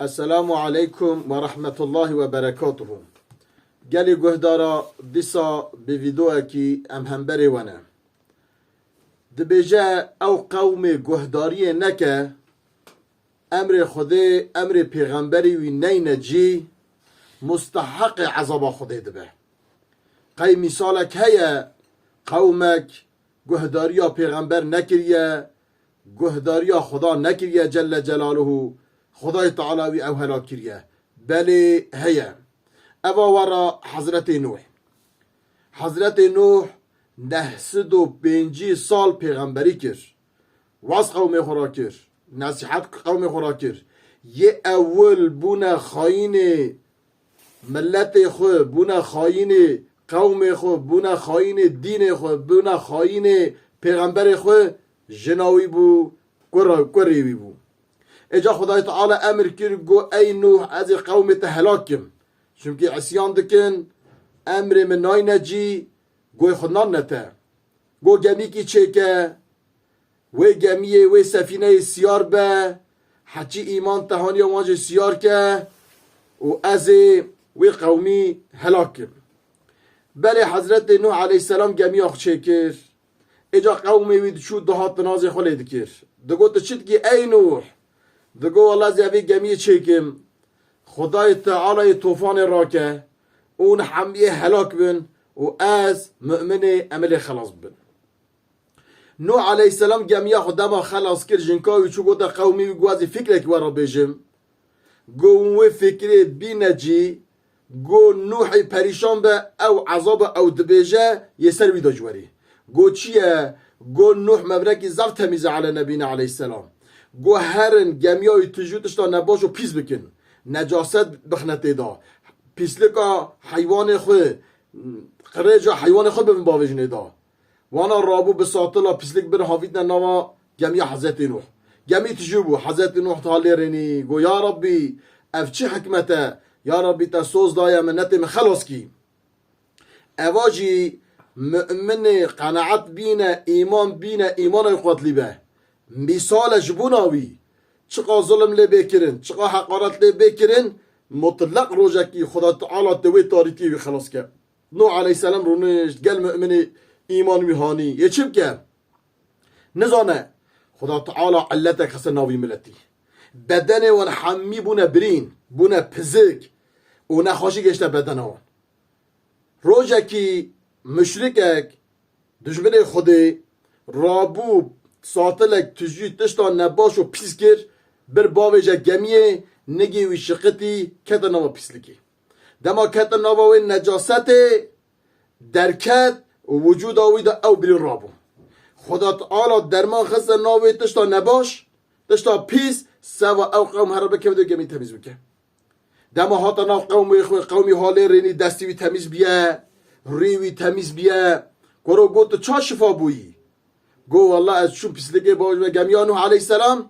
السلام عليكم ورحمة الله وبركاته. گلی گهدارا دیسا به ویدیو کی هم بری ونه دبیجه او قوم گهداری نکه امر خدا امر پیغمبری وی نینجی مستحق عذاب خدا دبه. قی مثالک هیا قومک گهداریا پیغمبر نکریه، گهداریا خدا نکریه جل جلاله، خدای تعالی وی او هلاک کریه. بله هیا اوا ورا حضرت نوح 905 سال پیغمبری کرد، واس قوم خورا کرد، نصیحت قوم خورا کرد. یه اول بونه خاین ملت خو، بونه خاین قوم خو، بونه خاین دین خو، بونه خاین پیغمبر خو جناوی بو قریوی بو. اجا خدای تعالی امر کرد گو ای نوح از قوم هلاکم، چونکه عصیان دکن امر من نای نجی گوی خودنان نته. گو گمی کی چکه وی گمیه وی سفینه سیار به حچی ایمان تهانی وانج سیار که و از وی قومی هلاکم. بله حضرت نوح علیه السلام گمی آخ چکر اجا قومی وید شو دهات ناز خلید کر دگو تشد کی ای نوح دگو والله زیوی گمی چکم خدای تعالی طوفان راکه اون حمیه هلاک بن و از مؤمن عمل خلاص بن. نوح علیه السلام گمیه خودما خلاص کر جنکاوی چو گوتا قومی وی گوازی فکره که ورا بیجم گو وی فکره بی نجی گو نوحی پریشان به او عذاب او دبیجه یه سر وی داجوری گو چیه؟ گو نوح مبرکی زفت تمیزه علی نبینا علیه السلام گو هرن گمیه تجوتش تا نباش و پیس بکن نجاست بخنته دا پیسلکا حیوان خود قریجا حیوان خود ببین باوجنه دا وانا رابو بساطلا پیسلک بر حافیت نوا گمیه حضرت نوح گمی تجوبو حضرت نوح تحالی رینی گو یا ربی اف چه حکمته یا ربی تا سوز دایا منت من خلاص کی اواجی مؤمن قناعت بینه ایمان قوت لیبه مثال جبوناوی چقا ظلم لی بکرن چقا حقارت لی بکرن مطلق روجکی خدا تعالی دوی تاریکی وی خلاص کرد. نوح علیه السلام رونشت گل مؤمن ایمان میهانی یه چیب کرد نزانه خدا تعالی علتک خسن ناوی ملتی بدن وان حمی بونه برین بونه پزک و نخواشی گشته بدن وان روجکی مشرکک دشمن خودی رابو ساتلک تجوی تشتا نباش و پیس گر بر باویجه گمیه نگی وی شقتی کت نوا پیسلکی دما کت نوا وی نجاست درکت وجود آوی دا او بری رابو خدا تعالی درمان خست ناوی تشتا نباش تشتا پیس سوا او قوم هر بکم دو گمی تمیز بکه دما هاتا ناو قومی حالی رینی دستی وی تمیز بیه ریوی تمیز بیه گرو گو تو چا شفا بویی گو والله از چون پیسلگه باوش و گمیانو علیه السلام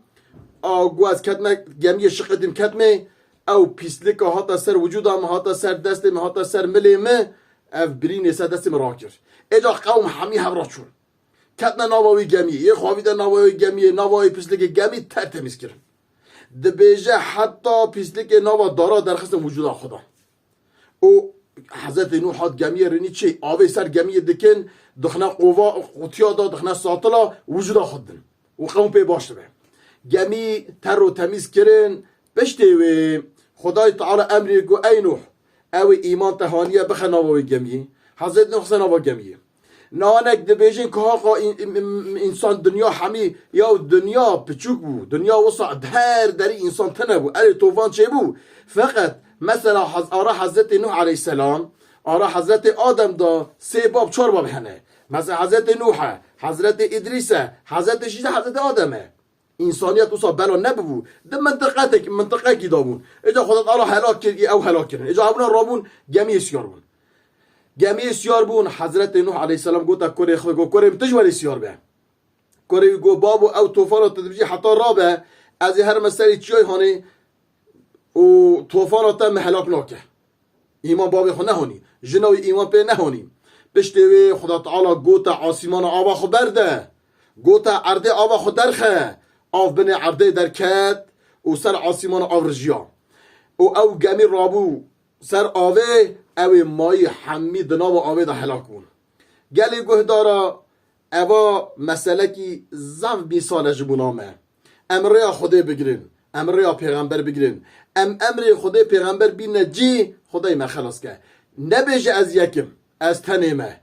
گو از کتمه گمی شقدیم کتمه او پیسلگه هاتا سر وجودم هاتا سر دستم هاتا سر ملیم اف برین سر دستم را کرد اجا قوم همی همراه چون کتنه نواوی گمی یه خواهیده نواوی گمی نواوی پیسلگه گمی تر تمیز کرد دبیجه حتی پیسلگه نوا دارا در خست وجود خدا او حضرت نوح هات گمی رنی چی آوی سر گمی دکن دخنا قوا قطیا دا دخنا ساطلا وجودا خودن و قوم پی باش به گمی تر و تمیز کرن بشته و خدای تعالی امری گو ای نوح او ایمان تهانیه بخناوی گمی حضرت نوح سناوا گمی نانک دبیجن که ها انسان دنیا همی یا دنیا پچوک بو دنیا وسع هر دری انسان تنه بو اری طوفان چه بو فقط مثلا آرا حضرت نوح علیه السلام آرا حضرت آدم دا 3 باب 4 باب هنه مثلا حضرت نوح حضرت ادریس حضرت شیزه حضرت آدمه انسانیت وسا بلا نبو ده منطقه کی دابون اجا خدا تعالی هلاک کردی او هلاک کردن اجا ابونا رابون گمی سیار بون حضرت نوح علیه السلام گوتا کره خو گو کره تجوری سیار به کره گو بابو او طوفان تدبیجی حتی رابه از هر مسئله چیای هانی و طوفان تا هلاک ناکه ایمان بابی خو نهانی جنوی ایمان پی نهانی پشتوی خدا تعالی گوتا آسیمان آوا خو برده گوتا عرده آوا خو درخه آف بنه عرده درکت و سر آسیمان آورجیا او گمی رابو سر آوه او مای حمی دنام آوه دا حلاکون گلی گهدارا اوا مسئله کی زف بی ساله جبونامه امره خدا بگیرین امره پیغمبر بگیرین امر خدا پیغمبر بینه جی خدای ما خلاص که نبیجه از یکم از تنیمه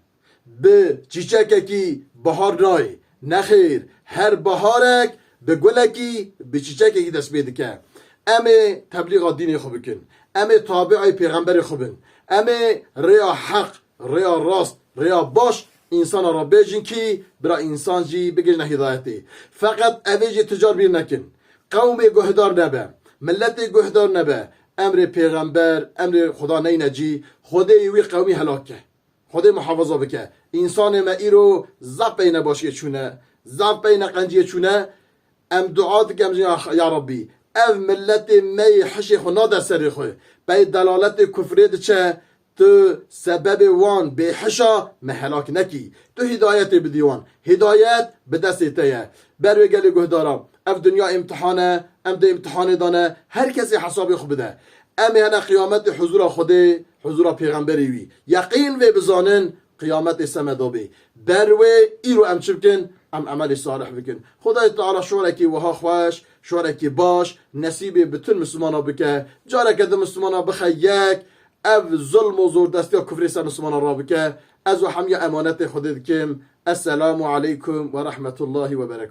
به چیچکه کی بهار نای نخیر هر بهارک به گلکی به چیچکه کی دست بیده که امه تبلیغ دین خوب بکن امه تابع پیغمبر خوبن امه ریا حق ریا راست ریا باش انسان را بیجین کی برا انسان جی بگیرن هدایتی فقط اویجی تجار بیر نکن قوم گهدار نبه ملت گهدار نبه امر پیغمبر امر خدا نینجی خدای وی قومی هلاکه خدای محافظه بکه انسان ما ای رو زب بین باشی چونه زب بین قنجی چونه ام دعات کم یا ربی او ملت می حشی خنا در سری خوی بای دلالت کفرید چه تو سبب وان به حشا محلاک نکی تو هدایت بدیوان هدایت به دست تیه بروی گلی گهدارم اف دنیا امتحانه ام ده امتحان دانه هر کسی حسابی خوب بده امی هنه قیامت حضور خوده حضور پیغمبری وی یقین و بزانن قیامت سمدابی بروی ایرو ام چه بکن ام عمل صالح بکن خدای تعالی شورکی وها خوش شورکی باش نصیب بتون مسلمانا بکه جاره کده مسلمانا بخه یک او ظلم و زور دستی و کفری سر مسلمانا را بکه از و همی امانت خود دکم السلام علیکم و رحمت الله و برکاته